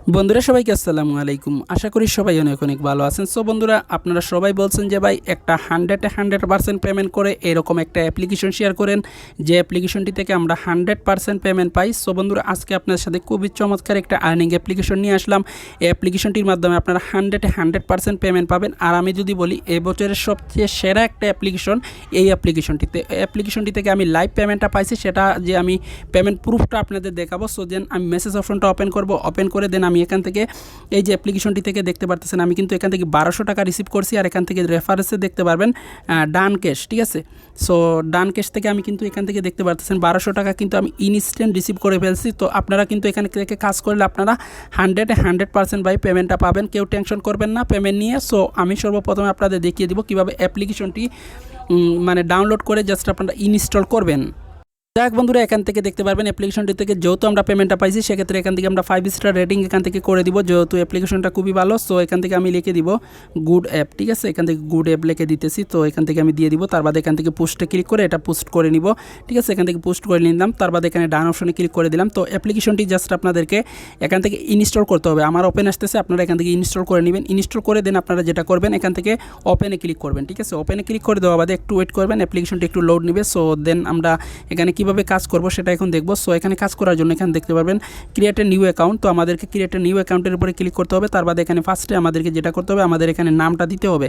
বন্ধুরা সবাইকে আসসালামু আলাইকুম। আশা করি সবাই অনেক অনেক ভালো আছেন। সো বন্ধুরা, আপনারা সবাই বলছেন যে ভাই একটা 100% পেমেন্ট করে এরকম একটা অ্যাপ্লিকেশন শেয়ার করেন, যে অ্যাপ্লিকেশনটি থেকে আমরা 100% পেমেন্ট পাই। সো বন্ধুরা, আজকে আপনাদের সাথে খুবই চমৎকার একটা আর্নিং অ্যাপ্লিকেশন নিয়ে আসলাম। এই অ্যাপ্লিকেশনটির মাধ্যমে আপনারা 100% পেমেন্ট পাবেন। আর আমি যদি বলি এবছরের সবচেয়ে সেরা একটা অ্যাপ্লিকেশন এই অ্যাপ্লিকেশনটি থেকে আমি লাইভ পেমেন্টটা পাইছি, সেটা যে আমি পেমেন্ট প্রুফটা আপনাদের দেখাবো। সো দেন আমি মেসেজ অপশনটা ওপেন করব, ওপেন করে দেন আমি এখান থেকে এই যে অ্যাপ্লিকেশনটি থেকে দেখতে পারতেছেন আমি কিন্তু এখান থেকে 1200 টাকা রিসিভ করছি। আর এখান থেকে রেফারেন্সে দেখতে পারবেন ডান ক্যাশ, ঠিক আছে। সো ডান ক্যাশ থেকে আমি কিন্তু এখান থেকে দেখতে পারতেছেন 1200 টাকা কিন্তু আমি ইনস্ট্যান্ট রিসিভ করে ফেলছি। তো আপনারা কিন্তু এখান থেকে কাজ করলে আপনারা 100% বাই পেমেন্টটা পাবেন। কেউ টেনশন করবেন না পেমেন্ট নিয়ে। সো আমি সর্বপ্রথমে আপনাদের দেখিয়ে দিব কীভাবে অ্যাপ্লিকেশনটি মানে ডাউনলোড করে জাস্ট আপনারা ইনস্টল করবেন। যাক বন্ধুরা, এখান থেকে দেখতে পারবেন অ্যাপ্লিকেশনটি থেকে যেহেতু আমরা পেমেন্টটা পাইছি, সেক্ষেত্রে এখান থেকে আমরা 5 স্টার রেটিং এখান থেকে করে দিব, যেহেতু অ্যাপ্লিকেশনটা খুবই ভালো। সো এখান থেকে আমি লিখে দিব গুড অ্যাপ, ঠিক আছে। এখান থেকে গুড অ্যাপ লিখে দিতেছি। তো এখান থেকে আমি দিয়ে দিব। তার বাদে এখান থেকে পোস্টে ক্লিক করে এটা পোস্ট করে নিব, ঠিক আছে। এখান থেকে পোস্ট করে নিলাম। তার বাদে এখানে ডান অপশনে ক্লিক করে দিলাম। তো অ্যাপ্লিকেশনটি জাস্ট আপনাদেরকে এখান থেকে ইনস্টল করতে হবে। আমার ওপেন আসতেছে, আপনারা এখান থেকে ইনস্টল করে নেবেন। ইনস্টল করে দেন আপনারা যেটা করবেন এখান থেকে ওপেনে ক্লিক করবেন, ঠিক আছে। ওপেনে ক্লিক করে দেওয়া বাদে একটু ওয়েট করবেন, অ্যাপ্লিকেশনটি একটু লোড নেবে। সো দেন আমরা এখানে কীভাবে কাজ করবো সেটা এখন দেখব। সো এখানে কাজ করার জন্য এখানে দেখতে পারবেন ক্রিয়েট এ নিউ অ্যাকাউন্ট। তো আমাদেরকে ক্রিয়েট এ নিউ অ্যাকাউন্টের উপরে ক্লিক করতে হবে। তার বাদে এখানে ফার্স্টে আমাদেরকে যেটা করতে হবে, আমাদের এখানে নামটা দিতে হবে।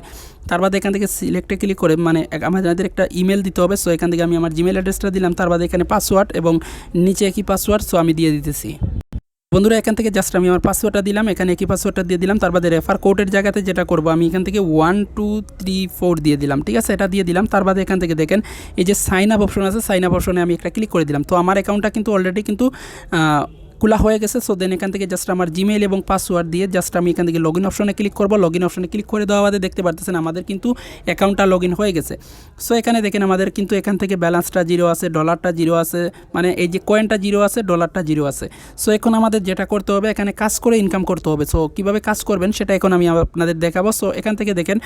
তার বাদে এখান থেকে সিলেক্টে ক্লিক করে মানে আমাদের একটা ইমেল দিতে হবে। সো এখান থেকে আমি আমার জিমেল অ্যাড্রেসটা দিলাম। তার বাদে এখানে পাসওয়ার্ড এবং নিচে একই পাসওয়ার্ড, সো আমি দিয়ে দিতেছি। বন্ধুরা, এখান থেকে জাস্ট আমি আমার পাসওয়ার্ডটা দিলাম, এখানে একই পাসওয়ার্ডটা দিয়ে দিলাম। তার বাদে রেফার কোডের জায়গাতে যেটা করবো আমি এখান থেকে 1 2 3 4 দিয়ে দিলাম, ঠিক আছে। এটা দিয়ে দিলাম। তার বাদে এখান থেকে দেখেন এই যে সাইন আপ অপশন আছে, সাইন আপ অপশনে আমি একটা ক্লিক করে দিলাম। তো আমার অ্যাকাউন্টটা কিন্তু অলরেডি কিন্তু খোলা হয়ে গেছে। সো দেন এখান থেকে জাস্ট আমার জিমেইল এবং পাসওয়ার্ড দিয়ে জাস্ট আমি এখান থেকে লগইন অপশনে ক্লিক করব। লগইন অপশনে ক্লিক করে দেওয়া বাদে দেখতে পারতেছেন আমাদের কিন্তু অ্যাকাউন্টটা লগইন হয়ে গেছে। সো এখানে দেখেন আমাদের কিন্তু এখান থেকে ব্যালেন্সটা 0 আছে, ডলারটা 0 আছে, মানে এই যে কয়েনটা 0 আছে, ডলারটা 0 আছে। সো এখন আমাদের যেটা করতে হবে এখানে কাজ করে ইনকাম করতে হবে। সো কীভাবে কাজ করবেন সেটা এখন আমি আপনাদের দেখাবো। সো এখান থেকে দেখেন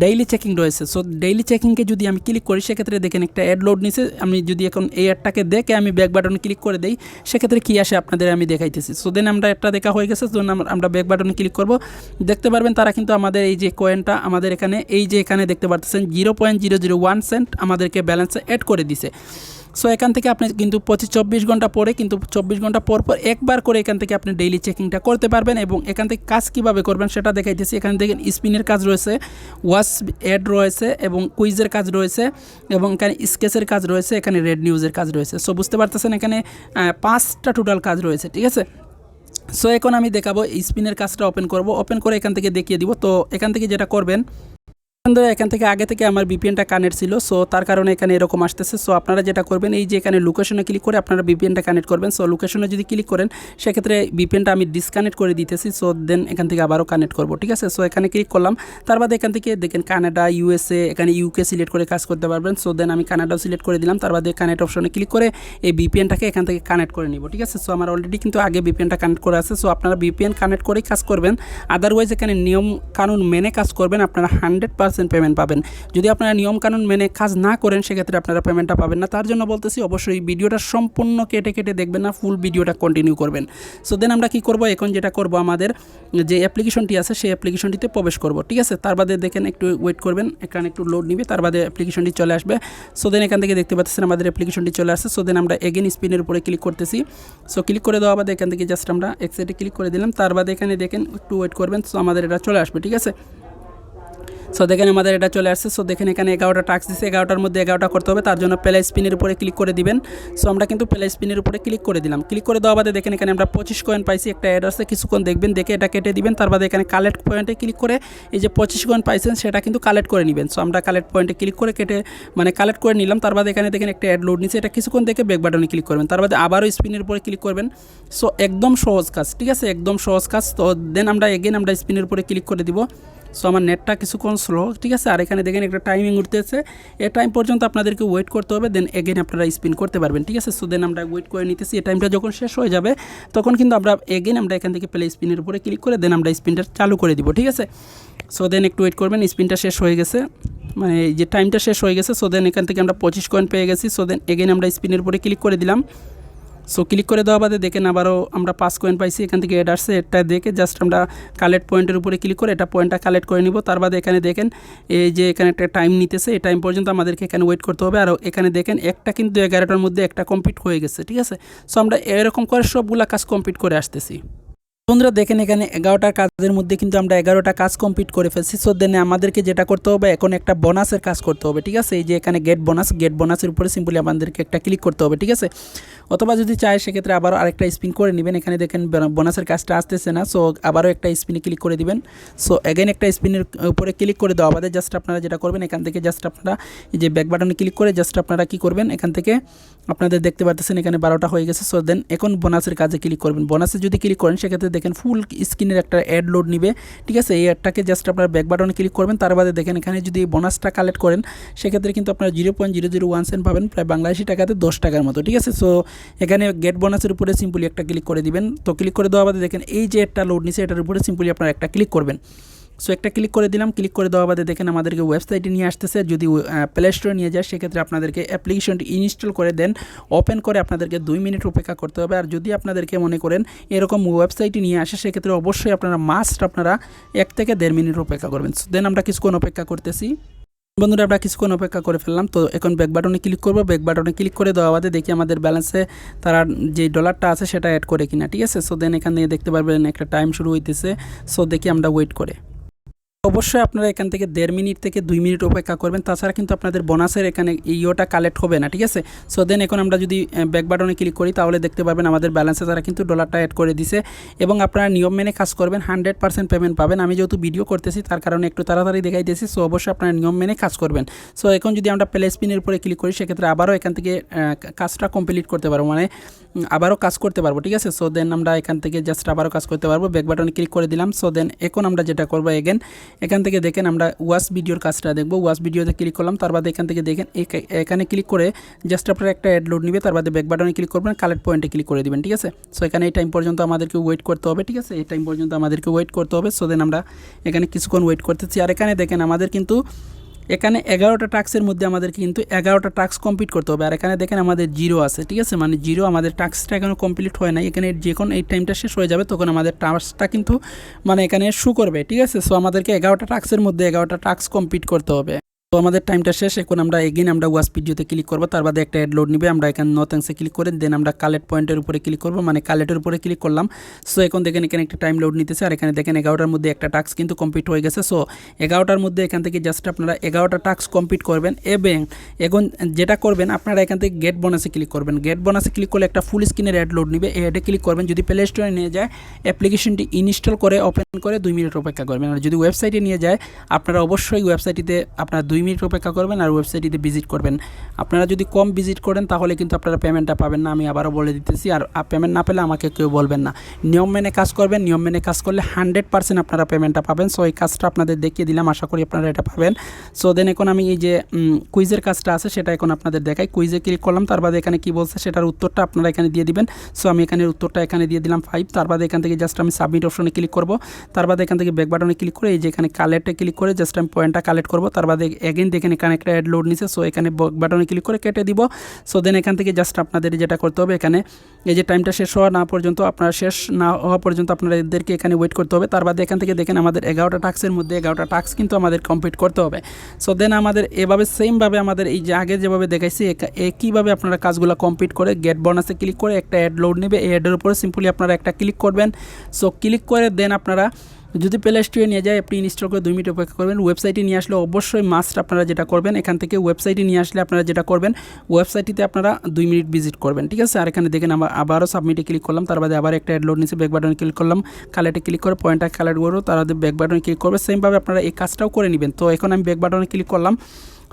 ডেইলি চেকিং রয়েছে। সো ডেইলি চেকিংকে যদি আমি ক্লিক করি সেক্ষেত্রে দেখেন একটা অ্যাড লোড নিছে। আমি যদি এখন এই অ্যাডটাকে দেখে আমি ব্যাক বাটনে ক্লিক করে দেই সেক্ষেত্রে কী আসে আপনাদের আমি দেখাইতেছি। সো দেন আমরা একটা দেখা হয়ে গেছে, সো আমরা ব্যাক বাটনে ক্লিক করব। দেখতে পারবেন তারা কিন্তু আমাদের এই যে কয়েনটা আমাদের এখানে এই যে এখানে দেখতে পারতেছেন 0.001 সেন্ট আমাদেরকে ব্যালেন্সে অ্যাড করে দিছে। সো এখান থেকে আপনি কিন্তু 24 ঘন্টা পরে কিন্তু 24 ঘন্টা পর একবার করে এখান থেকে আপনি ডেইলি চেকিংটা করতে পারবেন। এবং এখান থেকে কাজ কীভাবে করবেন সেটা দেখাইতেছি। এখান থেকে স্পিনের কাজ রয়েছে, ওয়াচ অ্যাড রয়েছে এবং কুইজের কাজ রয়েছে এবং এখানে স্কেচের কাজ রয়েছে, এখানে রেড নিউজের কাজ রয়েছে। সো বুঝতে পারতেছেন এখানে 5টা টোটাল কাজ রয়েছে, ঠিক আছে। সো এখন আমি দেখাবো স্পিনের কাজটা ওপেন করব, ওপেন করে এখান থেকে দেখিয়ে দিব। তো এখান থেকে যেটা করবেন, এখান থেকে আগে থেকে আমার ভিপিএনটা কানেক্ট ছিল, সো তার কারণে এখানে এরকম আসতেছে। সো আপনারা যেটা করবেন এই যে এখানে লোকেশনে ক্লিক করে আপনারা ভিপিএনটা কানেক্ট করবেন। সো লোকেশনে যদি ক্লিক করেন সেক্ষেত্রে ভিপিএনটা আমি ডিসকানেক্ট করে দিতেছি। সো দেন এখান থেকে আবারও কানেক্ট করব, ঠিক আছে। সো এখানে ক্লিক করলাম। তার বাদে এখান থেকে দেখেন কানাডা, ইউএসএ, এখানে ইউকে সিলেক্ট করে কাজ করতে পারবেন। সো দেন আমি কানাডাও সিলেক্ট করে দিলাম। তার বাদে কানেক্ট অপশনে ক্লিক করে এই ভিপিএনটাকে এখান থেকে কানেক্ট করে নিব, ঠিক আছে। সো আমার অলরেডি কিন্তু আগে ভিপিএনটা কানেক্ট করে আছে। সো আপনারা ভিপিএন কানেক্ট করেই কাজ করবেন। আদারওয়াইজ এখানে নিয়ম কানুন মেনে কাজ করবেন, আপনারা 100% পেমেন্ট পাবেন। যদি আপনারা নিয়মকানুন মেনে কাজ না করেন সেক্ষেত্রে আপনারা পেমেন্টটা পাবেন না। তার জন্য বলতেছি অবশ্যই ভিডিওটা সম্পূর্ণ কেটে কেটে দেখবেন না, ফুল ভিডিওটা কন্টিনিউ করবেন। সো দেন আমরা কি করব, এখন যেটা করব আমাদের যে অ্যাপ্লিকেশনটি আছে সেই অ্যাপ্লিকেশনটিতে প্রবেশ করব, ঠিক আছে। তার বাদে দেখেন একটু ওয়েট করবেন, এখানে একটু লোড নিবে, তার বাদে অ্যাপ্লিকেশনটি চলে আসবে। সো দেন এখান থেকে দেখতে পাচ্ছেন আমাদের অ্যাপ্লিকেশনটি চলে আসছে। সো দেন আমরা এগেন স্পিনের উপরে ক্লিক করতেছি। সো ক্লিক করে দেওয়া বাদে এখান থেকে জাস্ট আমরা এক্সেটে ক্লিক করে দিলাম। তার বাদে এখানে দেখেন একটু ওয়েট করবেন। সো আমাদের এটা চলে আসবে, ঠিক আছে। সো দেখেন আমাদের এটা চলে আসছে। সো দেখেন এখানে 11টা টাস্ক দিচ্ছে, 11টার মধ্যে 11টা করতে হবে। তার জন্য প্লে স্পিনের উপরে ক্লিক করে দিবেন। সো আমরা কিন্তু প্লে স্পিনের উপরে ক্লিক করে দিলাম। ক্লিক করে দেওয়া বাদে দেখেন এখানে আমরা 25 কয়েন পাইছি, একটা অ্যাড আছে, কিছুক্ষণ দেখবেন, দেখে এটা কেটে দিবেন। তার বাদে এখানে কালেক্ট পয়েন্টে ক্লিক করে এই যে 25 কয়েন পাইছেন সেটা কিন্তু কালেক্ট করে নেবেন। সো আমরা কালেক্ট পয়েন্টে ক্লিক করে কেটে মানে কালেক্ট করে নিলাম। তার বাদে এখানে দেখেন একটা অ্যাড লোড নিচ্ছে, এটা কিছুক্ষণ দেখে ব্যাক বাটনে ক্লিক করবেন। তার বাদে আবারও স্পিনের উপরে ক্লিক করবেন। সো একদম সহজ কাজ, ঠিক আছে, একদম সহজ কাজ। তো দেন আমরা এগেন আমরা স্পিনের উপরে ক্লিক করে দিব। সো আমার নেটটা কিছুক্ষণ স্লো, ঠিক আছে। আর এখানে দেখেন একটা টাইমিং উঠতেছে, এই টাইম পর্যন্ত আপনাদেরকে ওয়েট করতে হবে, দেন এগেন আপনারা স্পিন করতে পারবেন, ঠিক আছে। সো দেন আমরা ওয়েট করে নিতেছি। এই টাইমটা যখন শেষ হয়ে যাবে তখন কিন্তু আমরা এগেন আমরা এখান থেকে প্লে স্পিনের উপরে ক্লিক করে দেন আমরা স্পিনটা চালু করে দিব, ঠিক আছে। সো দেন একটু ওয়েট করবেন, স্পিনটা শেষ হয়ে গেছে, মানে এই যে টাইমটা শেষ হয়ে গেছে। সো দেন এখান থেকে আমরা 25 কয়েন পেয়ে গেছি। সো দেন এগেন আমরা স্পিনের উপরে ক্লিক করে দিলাম। সো ক্লিক করে দেওয়া বাদে দেখেন আবারও আমরা 5 কয়েন পাইছি, এখান থেকে এড আসছে, এটা দেখে জাস্ট আমরা কালেক্ট পয়েন্টের উপরে ক্লিক করে এটা পয়েন্টটা কালেক্ট করে নিব। তার বাদে এখানে দেখেন এই যে এখানে একটা টাইম নিতেছে, এই টাইম পর্যন্ত আমাদেরকে এখানে ওয়েট করতে হবে। আর এখানে দেখেন একটা কিন্তু 11টার মধ্যে একটা কমপ্লিট হয়ে গেছে, ঠিক আছে। সো আমরা এরকম করে সবগুলা কাজ কমপ্লিট করে আসতেছি। বন্ধুরা দেখেন এখানে 11টা কাজের মধ্যে কিন্তু আমরা 11টা কাজ কমপ্লিট করে ফেলছি। সো দেন আমাদেরকে যেটা করতে হবে এখন একটা বোনাসের কাজ করতে হবে, ঠিক আছে। এই যে এখানে গেট বোনাসের উপরে সিম্পলি আমাদেরকে একটা ক্লিক করতে হবে, ঠিক আছে। অথবা যদি চায় সেক্ষেত্রে আবারও আরেকটা স্পিন করে নেবেন। এখানে দেখেন বোনাসের কাজটা আসতেছে না, সো আবারও একটা স্পিনে ক্লিক করে দিবেন। সো এগেন একটা স্পিনের উপরে ক্লিক করে দেওয়া বাদে জাস্ট আপনারা যেটা করবেন এখান থেকে জাস্ট আপনারা এই যে ব্যাক বাটনে ক্লিক করে জাস্ট আপনারা কী করবেন, এখান থেকে আপনাদের দেখতে পাচ্ছেন এখানে 12টা হয়ে গেছে। সো দেন এখন বোনাসের কাজে ক্লিক করবেন। বোনাসে যদি ক্লিক করেন সেক্ষেত্রে দেখেন ফুল স্ক্রিনের একটা অ্যাড লোড নিবে, ঠিক আছে। এই অ্যাডটাকে জাস্ট আপনার ব্যাক বাটনে ক্লিক করবেন। তার বাদে দেখেন এখানে যদি বোনাসটা কালেক্ট করেন সেক্ষেত্রে কিন্তু আপনারা 0.001 সেন্ট পাবেন, প্রায় বাংলাদেশি টাকাতে 10 টাকার মতো, ঠিক আছে। সো এখানে গেট বোনাসের উপরে সিম্পলি একটা ক্লিক করে দিবেন। তো ক্লিক করে দেওয়া বাদে দেখেন এই যে একটা লোড নিছে এটার উপরে সিম্পলি আপনারা একটা ক্লিক করবেন। সো একটা ক্লিক করে দিলাম। ক্লিক করে দেওয়া বাদে দেখেন আমাদেরকে ওয়েবসাইটে নিয়ে আসতেছে। যদি প্লে স্টোরে নিয়ে যায় সেক্ষেত্রে আপনাদেরকে অ্যাপ্লিকেশনটি ইনস্টল করে দেন ওপেন করে আপনাদেরকে 2 মিনিট অপেক্ষা করতে হবে। আর যদি আপনাদেরকে মনে করেন এরকম ওয়েবসাইটে নিয়ে আসে সেক্ষেত্রে অবশ্যই আপনারা আপনারা 1 থেকে 1.5 মিনিট অপেক্ষা করবেন। সো দেন আমরা কিছুক্ষণ অপেক্ষা করতেছি। বন্ধুরা আমরা কিছুক্ষণ অপেক্ষা করে ফেললাম। তো এখন ব্যাক বাটনে ক্লিক করবো। ব্যাক বাটনে ক্লিক করে দেওয়া বাদে দেখি আমাদের ব্যালেন্সে তারা যে ডলারটা আছে সেটা অ্যাড করে কিনা, ঠিক আছে। সো দেন এখানে দেখতে পারবেন একটা টাইম শুরু হইতেছে। সো দেখি আমরা ওয়েট করে অবশ্যই আপনারা এখান থেকে 1.5 মিনিট থেকে 2 মিনিট অপেক্ষা করবেন, তাছাড়া কিন্তু আপনাদের বোনাসের এখানে ইওটা কালেক্ট হবে না, ঠিক আছে। সো দেন এখন আমরা যদি ব্যাক বাটনে ক্লিক করি তাহলে দেখতে পাবেন আমাদের ব্যালেন্সে তারা কিন্তু ডলারটা অ্যাড করে দিছে এবং আপনারা নিয়ম মেনে কাজ করবেন, 100% পেমেন্ট পাবেন। আমি যেহেতু ভিডিও করতেছি তার কারণে একটু তাড়াতাড়ি দেখাইতেছি। সো অবশ্যই আপনারা নিয়ম মেনে কাজ করবেন। সো এখন যদি আমরা প্লে স্পিনের উপরে ক্লিক করি সেক্ষেত্রে আবারও এখান থেকে কাজটা কমপ্লিট করতে পারবো, মানে আবারও কাজ করতে পারবো, ঠিক আছে। সো দেন আমরা এখান থেকে জাস্ট আবারও কাজ করতে পারবো। ব্যাক বাটনে ক্লিক করে দিলাম। সো দেন এখন আমরা যেটা করবো এখান থেকে দেখেন আমরা ওয়াচ ভিডিওর কাজটা দেখবো। ওয়াচ ভিডিওতে ক্লিক করলাম। তার বাদে এখান থেকে দেখেন এখানে ক্লিক করে জাস্ট আপনারা একটা অ্যাড লোড নিবে। তার বাদে ব্যাক বাটনে ক্লিক করবেন, কালেক্ট পয়েন্টে ক্লিক করে দিবেন, ঠিক আছে। সো এখানে এই টাইম পর্যন্ত আমাদেরকে ওয়েট করতে হবে, ঠিক আছে। এই টাইম পর্যন্ত আমাদেরকে ওয়েট করতে হবে। সো দেন আমরা এখানে কিছুক্ষণ ওয়েট করতেছি। আর এখানে দেখেন আমাদের কিন্তু এখানে 11টা টাস্কের মধ্যে আমাদেরকে কিন্তু 11টা টাস্ক কমপ্লিট করতে হবে। আর এখানে দেখেন আমাদের 0 আছে, ঠিক আছে, মানে 0 আমাদের টাস্কটা এখনও কমপ্লিট হয় না। এখানে যখন এই টাইমটা শেষ হয়ে যাবে তখন আমাদের টাস্কটা কিন্তু মানে এখানে শো করবে, ঠিক আছে। সো আমাদেরকে 11টা টাস্কের মধ্যে 11টা টাস্ক কমপ্লিট করতে হবে। তো আমাদের টাইমটা শেষ। এখন আমরা আমরা ওয়াচ ভিডিওতে ক্লিক করবো। তার বাদে একটা অ্যাড লোড নিবে। আমরা এখানে নথিংসে ক্লিক করে দেন আমরা কালেক্ট পয়েন্টের উপরে ক্লিক করবো, মানে কালেক্টের উপরে ক্লিক করলাম। সো এখন দেখেন এখানে একটা টাইম লোড নিতেছে। আর এখানে দেখেন 11টার মধ্যে একটা টাস্ক কিন্তু কমপ্লিট হয়ে গেছে। সো 11টার মধ্যে এখান থেকে জাস্ট আপনারা 11টা টাস্ক কমপ্লিট করবেন এবং এখন যেটা করবেন আপনারা এখান থেকে গেট বোনাসে ক্লিক করবেন। গেট বোনাসে ক্লিক করলে একটা ফুল স্ক্রিনের অ্যাড লোড নিবে। এই অ্যাডে ক্লিক করবেন। যদি প্লে স্টোরে নিয়ে যায় অ্যাপ্লিকেশনটি ইনস্টল করে ওপেন করে 2 মিনিট অপেক্ষা করবেন। আর যদি ওয়েবসাইটে নিয়ে যায় আপনারা অবশ্যই ওয়েবসাইটটিতে আপনারা 2 মিনিট অপেক্ষা করবেন আর ওয়েবসাইটটিতে ভিজিট করবেন। আপনারা যদি কম ভিজিট করেন তাহলে কিন্তু আপনারা পেমেন্টটা পাবেন না, আমি আবারও বলে দিতেছি। আর পেমেন্ট না পেলে আমাকে কেউ বলবেন না। নিয়ম মেনে কাজ করবেন। নিয়ম মেনে কাজ করলে 100% আপনারা পেমেন্টটা পাবেন। সো এই কাজটা আপনাদের দেখিয়ে দিলাম, আশা করি আপনারা এটা পাবেন। সো দেন এখন আমি এই যে কুইজের কাজটা আছে সেটা এখন আপনাদের দেখাই। কুইজে ক্লিক করলাম। তার বাদে এখানে কি বলছে সেটার উত্তরটা আপনারা এখানে দিয়ে দিবেন। সো আমি এখানে উত্তরটা এখানে দিয়ে দিলাম 5। তার বাদে এখান থেকে জাস্ট আমি সাবমিট অপশনে ক্লিক করব। তার বাদে এখান থেকে ব্যাক বাটনে ক্লিক করে এই যে এখানে কালেক্টে ক্লিক করে জাস্ট আমি পয়েন্টটা কালেক্ট করব। তার বাদে এগেইন দেখেন এখানে একটা অ্যাড লোড নিছে। সো এখানে বাটনে ক্লিক করে কেটে দিব। সো দেন এখান থেকে জাস্ট আপনাদের যেটা করতে হবে এখানে এই যে টাইমটা শেষ হওয়া না পর্যন্ত আপনারা শেষ না হওয়া পর্যন্ত আপনাদেরকে এখানে ওয়েট করতে হবে। তার বাদে এখান থেকে দেখেন আমাদের 11টা টাস্কের মধ্যে 11টা টাস্ক কিন্তু আমাদের কমপ্লিট করতে হবে। সো দেন আমাদের এভাবে সেমভাবে আমাদের এই যে আগে যেভাবে দেখাইছি একইভাবে আপনারা কাজগুলো কমপ্লিট করে গেট বোনাসে ক্লিক করে একটা অ্যাড লোড নেবে। এই অ্যাডের উপরে সিম্পলি আপনারা একটা ক্লিক করবেন। সো ক্লিক করে দেন আপনারা যদি প্লে স্টোরে নিয়ে যায় আপনি ইনস্টল করে 2 মিনিট অপেক্ষা করবেন। ওয়েবসাইটে নিয়ে আসলে অবশ্যই আপনারা যেটা করবেন এখান থেকে ওয়েবসাইটে নিয়ে আসলে আপনারা যেটা করবেন ওয়েবসাইটটিতে আপনারা 2 মিনিট ভিজিট করবেন, ঠিক আছে। আর এখানে দেখেন আবারও সাবমিটে ক্লিক করলাম। তার বাদে আবার একটা অ্যাড লোড নিচে ব্যাক বাটনে ক্লিক করলাম। কালেক্টে ক্লিক করে পয়েন্টটা কালেক্ট করবো। তার বাদে ব্যাক বাটনে ক্লিক করবে। সেমভাবে আপনারা এই কাজটাও করে নেবেন। তো এখন আমি ব্যাক বাটনে ক্লিক করলাম।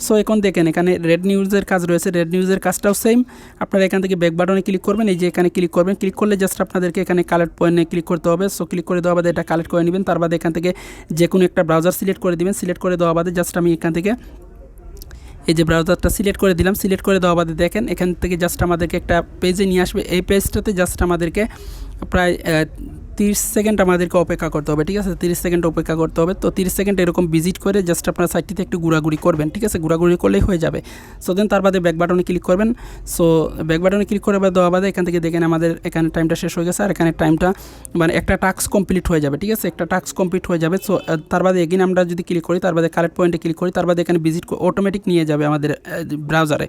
সো এখন দেখেন এখানে রেড নিউজের কাজ রয়েছে। রেড নিউজের কাজটাও সেম। আপনারা এখান থেকে ব্যাক বাটনে ক্লিক করবেন। এই যে এখানে ক্লিক করবেন। ক্লিক করলে জাস্ট আপনাদেরকে এখানে কালেক্ট পয়েন্টে ক্লিক করতে হবে। সো ক্লিক করে দেওয়া বাদে এটা কালেক্ট করে নেবেন। তার বাদে এখান থেকে যে কোনো একটা ব্রাউজার সিলেক্ট করে দিবেন। সিলেক্ট করে দেওয়া বাদে জাস্ট আমি এখান থেকে এই যে ব্রাউজারটা সিলেক্ট করে দিলাম। সিলেক্ট করে দেওয়া বাদে দেখেন এখান থেকে জাস্ট আমাদেরকে একটা পেজে নিয়ে আসবে। এই পেজটাতে জাস্ট আমাদেরকে প্রায় 30 সেকেন্ড আমাদেরকে অপেক্ষা করতে হবে, ঠিক আছে? 30 সেকেন্ড অপেক্ষা করতে হবে। তো 30 সেকেন্ড এরকম ভিজিট করে জাস্ট আপনারা সাইটটিতে একটু ঘোরাঘুরি করবেন, ঠিক আছে? ঘোরাঘুরি করলেই হয়ে যাবে। সো দেন তার বাদে ব্যাক বাটনে ক্লিক করবেন। সো ব্যাক বাটনে ক্লিক করে দেওয়া বাদে এখান থেকে দেখেন আমাদের এখানে টাইমটা শেষ হয়ে গেছে, আর এখানে টাইমটা মানে একটা টাস্ক কমপ্লিট হয়ে যাবে, ঠিক আছে? একটা টাস্ক কমপ্লিট হয়ে যাবে। সো তার বাদে এগিন আমরা যদি ক্লিক করি, তার বাদে কারেক্ট পয়েন্টে ক্লিক করি, তার বাদে এখানে ভিজিট অটোমেটিক নিয়ে যাবে আমাদের ব্রাউজারে।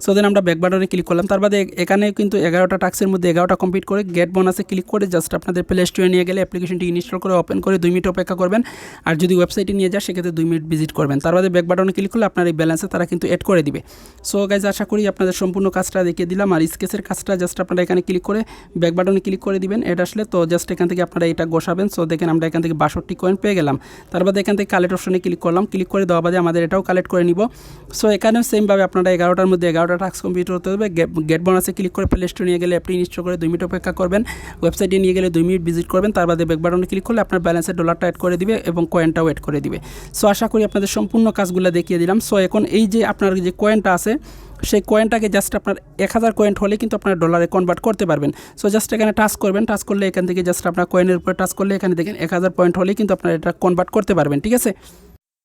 সো দেন আমরা ব্যাক বাটনে ক্লিক করলাম। তার বাদে এখানে কিন্তু 11টা টাস্কের মধ্যে 11টা কমপ্লিট করে গেট বোনাসে ক্লিক করে জাস্ট আপনাদের প্লে স্টোরে নিয়ে গেলে অ্যাপ্লিকেশনটি ইনস্টল করে ওপেন করে 2 মিনিট অপেক্ষা করবেন। আর যদি ওয়েবসাইটে নিয়ে যায় সেক্ষেত্রে 2 মিনিট ভিজিট করবেন। তার বাদে ব্যাক বাটনে ক্লিক করলে আপনার এই ব্যালেন্সে তারা কিন্তু অ্যাড করে দিবে। সো গাইজ আশা করি আপনাদের সম্পূর্ণ কাজটা দেখিয়ে দিলাম। আর স্কেচের কাজটা জাস্ট আপনারা এখানে ক্লিক করে ব্যাক বাটনে ক্লিক করে দিবেন। অ্যাড আসলে তো জাস্ট এখান থেকে আপনারা এটা বসাবেন। সো দেখেন আমরা এখান থেকে 62 কয়েন পেয়ে গেলাম। তার বাদে এখান থেকে কালেক্ট অপশনে ক্লিক করলাম। ক্লিক করে দেওয়া বাদে আমাদের এটাও কালেক্ট করে নিব। সো এখানেও সেমভাবে আপনারা 11টার মধ্যে 11টা টাস্ক কমপ্লিট হতে হবে। গেট বোনাসে ক্লিক করে প্লে স্টোরে নিয়ে গেলে অ্যাপটি ইনস্টল করে 2 মিনিট অপেক্ষা করবেন। ওয়েবসাইটে নিয়ে গেলে 2 মিনিট ভিজিট করবেন। তার বাদে ব্যাক বাটনে ক্লিক করলে আপনার ব্যালেন্সে ডলারটা অ্যাড করে দিবে এবং কয়েনটাও অ্যাড করে দিবে। সো আশা করি আপনাদের সম্পূর্ণ কাজগুলো দেখিয়ে দিলাম। সো এখন এই যে আপনার যে কয়েনটা আছে সেই কয়েনটাকে জাস্ট আপনার 1000 কয়েন হলে কিন্তু আপনার ডলারে কনভার্ট করতে পারবেন। সো জাস্ট এখানে টাচ করবেন, টাচ করলে এখান থেকে জাস্ট আপনার কয়েনের উপরে টাচ করলে এখানে দেখেন 1000 পয়েন্ট হলে কিন্তু আপনারা এটা কনভার্ট করতে পারবেন, ঠিক আছে?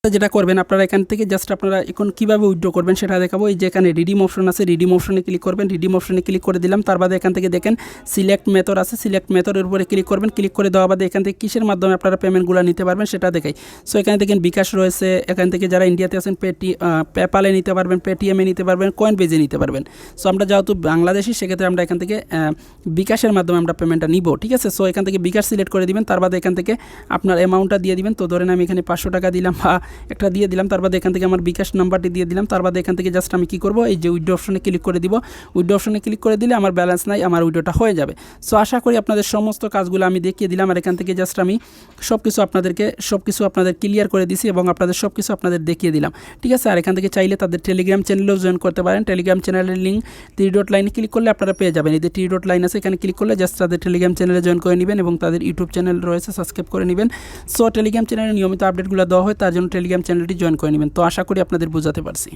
যেটা করবেন আপনারা এখান থেকে জাস্ট আপনারা এখন কীভাবে উইথড্র করবেন সেটা দেখাবো। এই যে এখানে রিডিম অপশন আছে, রিডিম অপশনে ক্লিক করবেন। রিডিম অপশনে ক্লিক করে দিলাম। তার বাদে এখান থেকে দেখেন সিলেক্ট মেথড আছে, সিলেক্ট মেথডের উপরে ক্লিক করবেন। ক্লিক করে দেওয়া বাদে এখান থেকে কিসের মাধ্যমে আপনারা পেমেন্টগুলো নিতে পারবেন সেটা দেখাই। সো এখানে দেখেন বিকাশ রয়েছে, এখান থেকে যারা ইন্ডিয়াতে আছেন পেপালে নিতে পারবেন, পেটিএমে নিতে পারবেন, কয়েন বেজে নিতে পারবেন। সো আমরা যেহেতু বাংলাদেশি সেক্ষেত্রে আমরা এখান থেকে বিকাশের মাধ্যমে আমরা পেমেন্টটা নিব, ঠিক আছে? সো এখান থেকে বিকাশ সিলেক্ট করে দিবেন। তার বাদে এখান থেকে আপনার অ্যামাউন্টটা দিয়ে দিবেন। তো ধরেন আমি এখানে 500 টাকা দিলাম বা একটা দিয়ে দিলাম। তার বাদে এখান থেকে আমার বিকাশ নাম্বারটি দিয়ে দিলাম। তার বাদে এখান থেকে জাস্ট আমি কী করব, এই যে উইথড্র অপশনে ক্লিক করে দিব। উইথড্র অপশনে ক্লিক করে দিলে আমার ব্যালেন্স নাই, আমার উইথড্রটা হয়ে যাবে। সো আশা করি আপনাদের সমস্ত কাজগুলো আমি দেখিয়ে দিলাম। আর এখান থেকে জাস্ট আমি সব কিছু আপনাদের ক্লিয়ার করে দিছি এবং আপনাদের সব কিছু আপনাদের দেখিয়ে দিলাম, ঠিক আছে? আর এখান থেকে চাইলে তাদের টেলিগ্রাম চ্যানেলেও জয়েন করতে পারেন। টেলিগ্রাম চ্যানেলের লিঙ্ক 3 ডট লাইনে ক্লিক করলে আপনারা পেয়ে যাবেন। এই যে 3 ডট লাইন আছে এখানে ক্লিক করলে জাস্ট তাদের টেলিগ্রাম চ্যানেলে জয়েন করে নেবেন এবং তাদের ইউটিউব চ্যানেল রয়েছে সাবস্ক্রাইব করে নেবেন। সো টেলিগ্রাম চ্যানেলে নিয়মিত আপডেটগুলো দেওয়া হয়, তার জন্য টেলিগ্রাম চ্যানেলটি জয়েন করে নেবেন। তো আশা করি আপনাদের বোঝাতে পারছি।